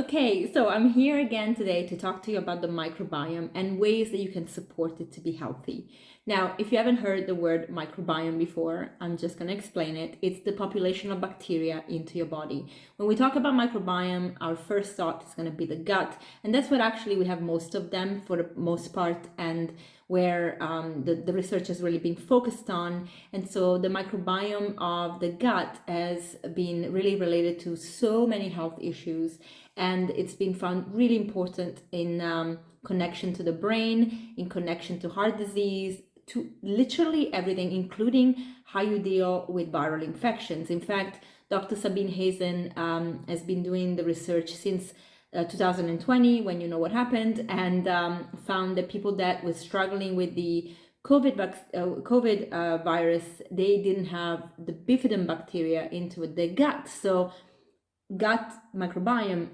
Okay, so I'm here again today to talk to you about the microbiome and ways that you can support it to be healthy. Now, if you haven't heard the word microbiome before, I'm just going to explain it. It's the population of bacteria into your body. When we talk about microbiome, our first thought is going to be the gut, and that's what actually we have most of them for the most part, and where the research has really been focused on. And so the microbiome of the gut has been really related to so many health issues, and it's been found really important in connection to the brain, in connection to heart disease, to literally everything, including how you deal with viral infections. In fact, Dr. Sabine Hazen has been doing the research since 2020, when you know what happened, and found that people that were struggling with the COVID virus, they didn't have the bifidum bacteria into the gut. So gut microbiome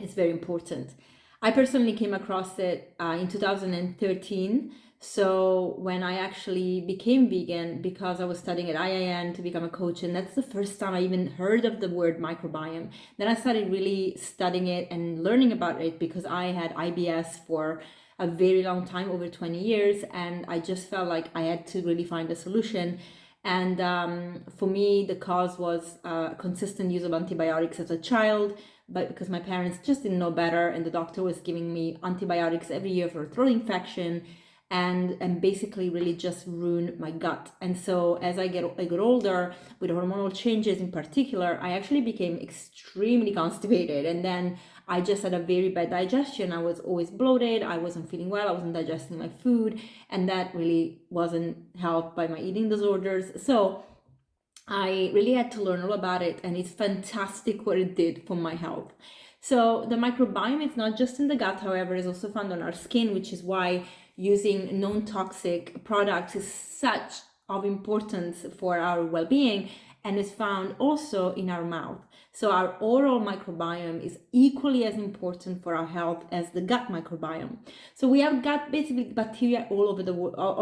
is very important. I personally came across it in 2013. So when I actually became vegan, because I was studying at IIN to become a coach, and that's the first time I even heard of the word microbiome. Then I started really studying it and learning about it, because I had IBS for a very long time, over 20 years, and I just felt like I had to really find a solution. And for me, the cause was consistent use of antibiotics as a child, but because my parents just didn't know better, and the doctor was giving me antibiotics every year for a throat infection, and basically really just ruined my gut. And so as I got older, with hormonal changes in particular, I actually became extremely constipated, and then I just had a very bad digestion. I was always bloated, I wasn't feeling well, I wasn't digesting my food, and that really wasn't helped by my eating disorders. So I really had to learn all about it, and it's fantastic what it did for my health. So the microbiome is not just in the gut, however, is also found on our skin, which is why using non-toxic products is such of importance for our well-being, and is found also in our mouth. So our oral microbiome is equally as important for our health as the gut microbiome. So we have gut basically bacteria all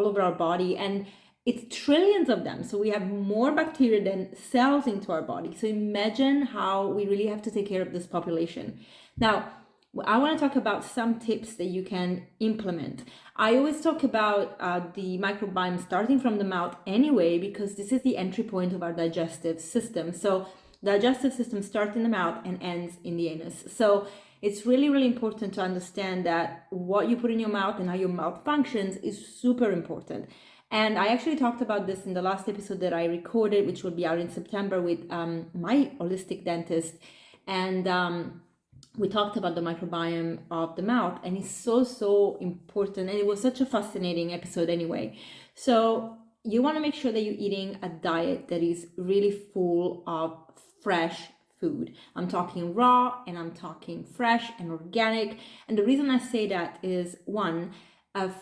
over our body, and it's trillions of them. So we have more bacteria than cells into our body. So imagine how we really have to take care of this population. Now, I want to talk about some tips that you can implement. I always talk about the microbiome starting from the mouth anyway, because this is the entry point of our digestive system. So digestive system starts in the mouth and ends in the anus. So it's really, really important to understand that what you put in your mouth and how your mouth functions is super important. And I actually talked about this in the last episode that I recorded, which will be out in September, with my holistic dentist. And we talked about the microbiome of the mouth, and it's so important. And it was such a fascinating episode anyway. So you want to make sure that you're eating a diet that is really full of fresh food. I'm talking raw, and I'm talking fresh and organic. And the reason I say that is, one,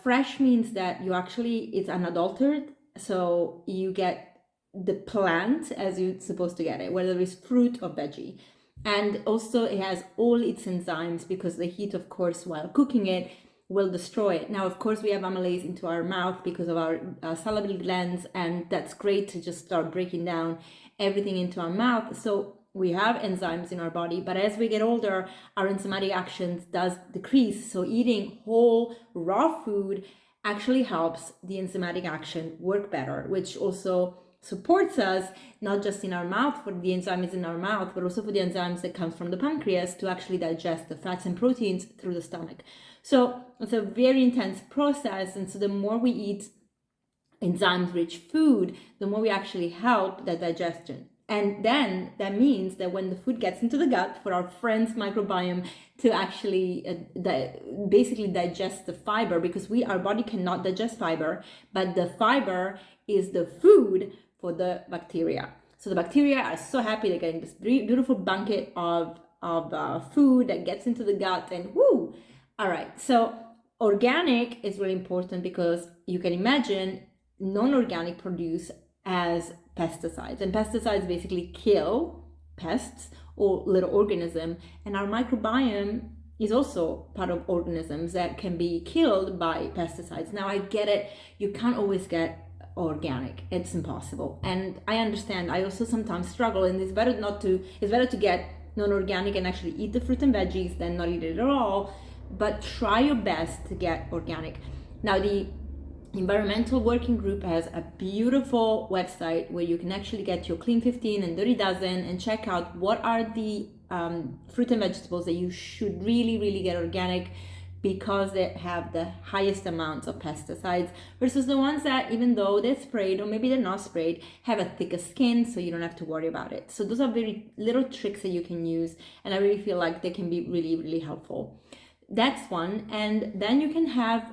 fresh means that it's unadulterated, so you get the plant as you're supposed to get it, whether it's fruit or veggie. And also it has all its enzymes, because the heat, of course, while cooking it, will destroy it. Now, of course, we have amylase into our mouth because of our salivary glands, and that's great to just start breaking down everything into our mouth. So we have enzymes in our body, but as we get older, our enzymatic actions does decrease. So eating whole raw food actually helps the enzymatic action work better, which also supports us, not just in our mouth for the enzymes in our mouth, but also for the enzymes that comes from the pancreas to actually digest the fats and proteins through the stomach. So it's a very intense process. And so the more we eat enzymes-rich food, the more we actually help that digestion. And then that means that when the food gets into the gut, for our friend's microbiome to actually basically digest the fiber, because our body cannot digest fiber, but the fiber is the food for the bacteria. So the bacteria are so happy they're getting this beautiful bucket of food that gets into the gut, and woo! All right, so organic is really important, because you can imagine non-organic produce as pesticides, and pesticides basically kill pests or little organisms, and our microbiome is also part of organisms that can be killed by pesticides. Now, I get it, you can't always get organic, it's impossible, and I understand. I also sometimes struggle, and it's better to get non-organic and actually eat the fruit and veggies than not eat it at all, but try your best to get organic. Now, the Environmental Working Group has a beautiful website where you can actually get your Clean 15 and Dirty Dozen and check out what are the fruit and vegetables that you should really get organic, because they have the highest amounts of pesticides versus the ones that, even though they're sprayed or maybe they're not sprayed, have a thicker skin, so you don't have to worry about it. So those are very little tricks that you can use, and I really feel like they can be really helpful. That's one. And then you can have,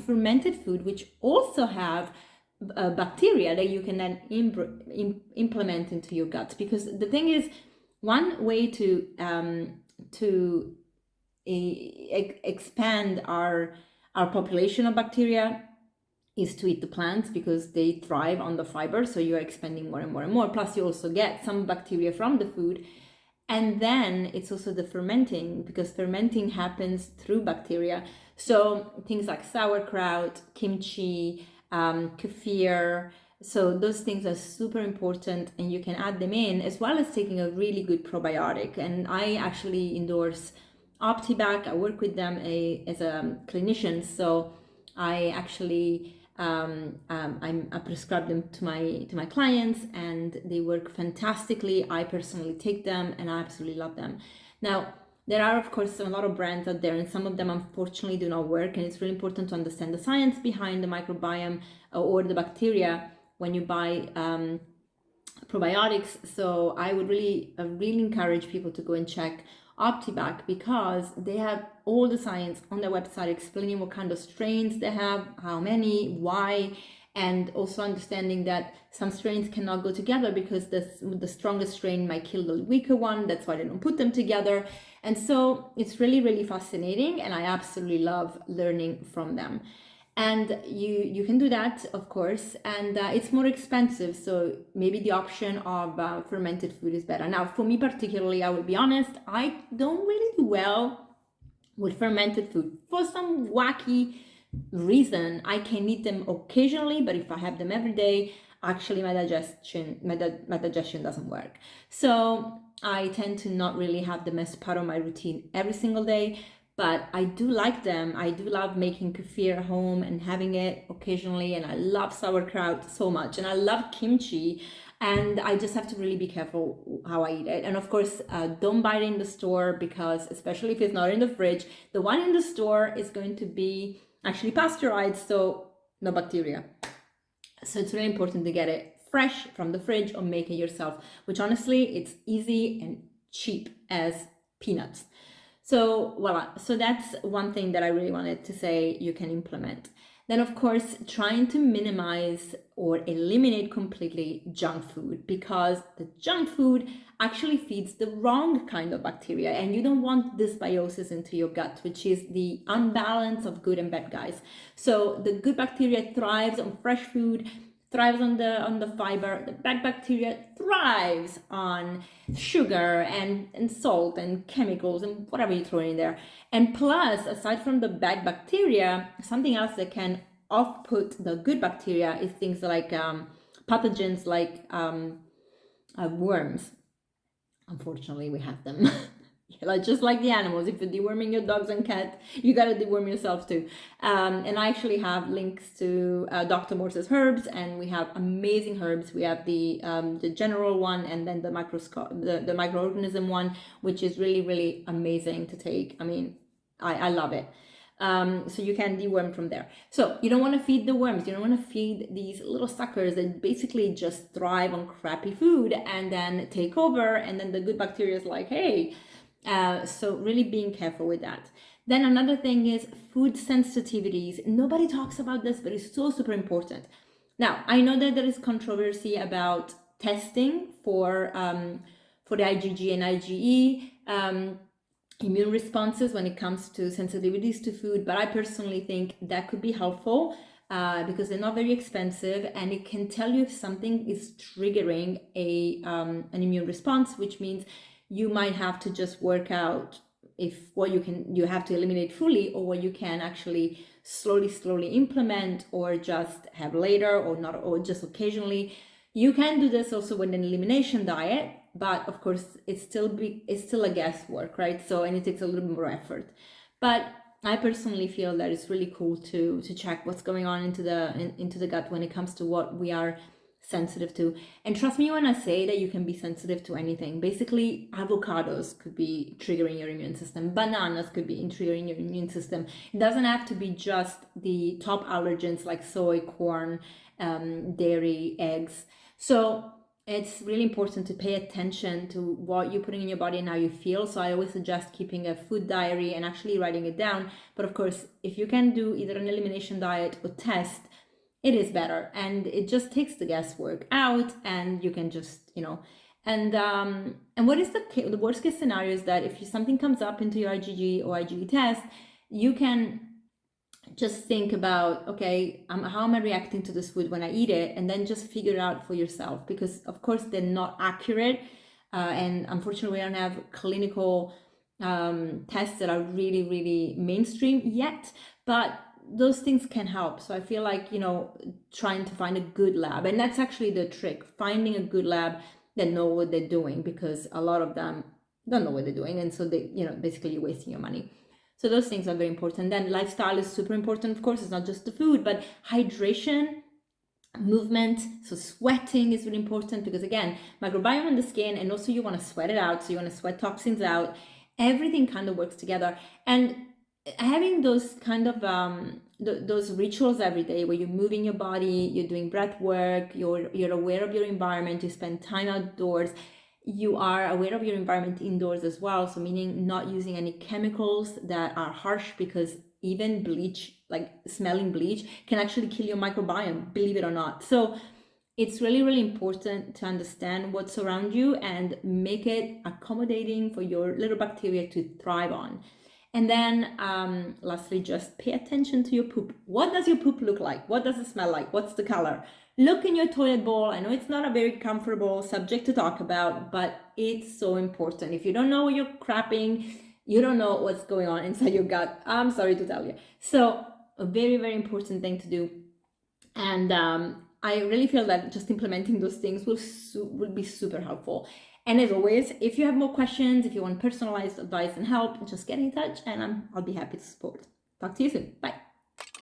fermented food, which also have bacteria that you can then implement into your gut. Because the thing is, one way to expand our population of bacteria is to eat the plants, because they thrive on the fiber, so you're expanding more and more. Plus, you also get some bacteria from the food. And then it's also the fermenting, because fermenting happens through bacteria. So things like sauerkraut, kimchi, kefir, so those things are super important, and you can add them in, as well as taking a really good probiotic. And I actually endorse OptiBac. I work with them as a clinician, so I actually I prescribe them to my clients, and they work fantastically. I personally take them, and I absolutely love them. Now, there are, of course, a lot of brands out there, and some of them unfortunately do not work, and it's really important to understand the science behind the microbiome or the bacteria when you buy probiotics. So I would really encourage people to go and check OptiBac, because they have all the science on their website explaining what kind of strains they have, how many, why, and also understanding that some strains cannot go together because the strongest strain might kill the weaker one. That's why they don't put them together. And so it's really fascinating, and I absolutely love learning from them. And you can do that, of course, and it's more expensive, so maybe the option of fermented food is better. Now, for me particularly, I will be honest, I don't really do well with fermented food. For some wacky reason, I can eat them occasionally, but if I have them every day, actually my digestion doesn't work. So I tend to not really have them as part of my routine every single day. But I do like them. I do love making kefir at home and having it occasionally. And I love sauerkraut so much. And I love kimchi. And I just have to really be careful how I eat it. And of course, don't buy it in the store, because especially if it's not in the fridge, the one in the store is going to be actually pasteurized, so no bacteria. So it's really important to get it fresh from the fridge or make it yourself, which honestly, it's easy and cheap as peanuts. So voila, so that's one thing that I really wanted to say you can implement. Then, of course, trying to minimize or eliminate completely junk food, because the junk food actually feeds the wrong kind of bacteria, and you don't want dysbiosis into your gut, which is the unbalance of good and bad guys. So the good bacteria thrives on fresh food, thrives on the fiber. The bad bacteria thrives on sugar and salt and chemicals and whatever you throw in there. And plus, aside from the bad bacteria, something else that can off-put the good bacteria is things like pathogens like worms. Unfortunately, we have them. Just like the animals, if you're deworming your dogs and cats, you gotta deworm yourself too. And I actually have links to Dr. Morse's herbs, and we have amazing herbs. We have the general one, and then the microorganism one, which is really amazing to take. I mean, I love it. So you can deworm from there. So you don't want to feed the worms. You don't want to feed these little suckers that basically just thrive on crappy food and then take over, and then the good bacteria is like, hey. So really being careful with that. Then another thing is food sensitivities. Nobody talks about this, but it's so super important. Now, I know that there is controversy about testing for the IgG and IgE immune responses when it comes to sensitivities to food, but I personally think that could be helpful because they're not very expensive, and it can tell you if something is triggering an immune response, which means you might have to just work out if what you have to eliminate fully, or what you can actually slowly implement, or just have later, or not, or just occasionally. You can do this also with an elimination diet, but of course it's still a guesswork, right? So, and it takes a little bit more effort. But I personally feel that it's really cool to check what's going on into the gut when it comes to what we are sensitive to. And trust me when I say that you can be sensitive to anything. Basically, avocados could be triggering your immune system. Bananas could be triggering your immune system. It doesn't have to be just the top allergens like soy, corn, dairy, eggs. So it's really important to pay attention to what you're putting in your body and how you feel. So I always suggest keeping a food diary and actually writing it down. But of course, if you can do either an elimination diet or test, it is better, and it just takes the guesswork out, and you can just, and what is the worst case scenario is that if something comes up into your IgG or IgE test, you can just think about, okay, how am I reacting to this food when I eat it, and then just figure it out for yourself, because of course they're not accurate, and unfortunately we don't have clinical tests that are really, really mainstream yet, but those things can help. So I feel like, trying to find a good lab, and that's actually the trick, finding a good lab that know what they're doing, because a lot of them don't know what they're doing, and so they, basically you're wasting your money. So those things are very important. Then lifestyle is super important. Of course, it's not just the food, but hydration, movement. So sweating is really important, because again, microbiome in the skin, and also you want to sweat it out. So you want to sweat toxins out. Everything kind of works together. And having those kind of those rituals every day where you're moving your body, you're doing breath work, you're aware of your environment, you spend time outdoors, you are aware of your environment indoors as well. So meaning not using any chemicals that are harsh, because even bleach, like smelling bleach, can actually kill your microbiome, believe it or not. So it's really, really important to understand what's around you and make it accommodating for your little bacteria to thrive on. And then lastly, just pay attention to your poop. What does your poop look like? What does it smell like? What's the color? Look in your toilet bowl. I know it's not a very comfortable subject to talk about, but it's so important. If you don't know what you're crapping, you don't know what's going on inside your gut. I'm sorry to tell you. So a very, very important thing to do. And I really feel that just implementing those things will be super helpful. And as always, if you have more questions, if you want personalized advice and help, just get in touch, and I'll be happy to support. Talk to you soon. Bye.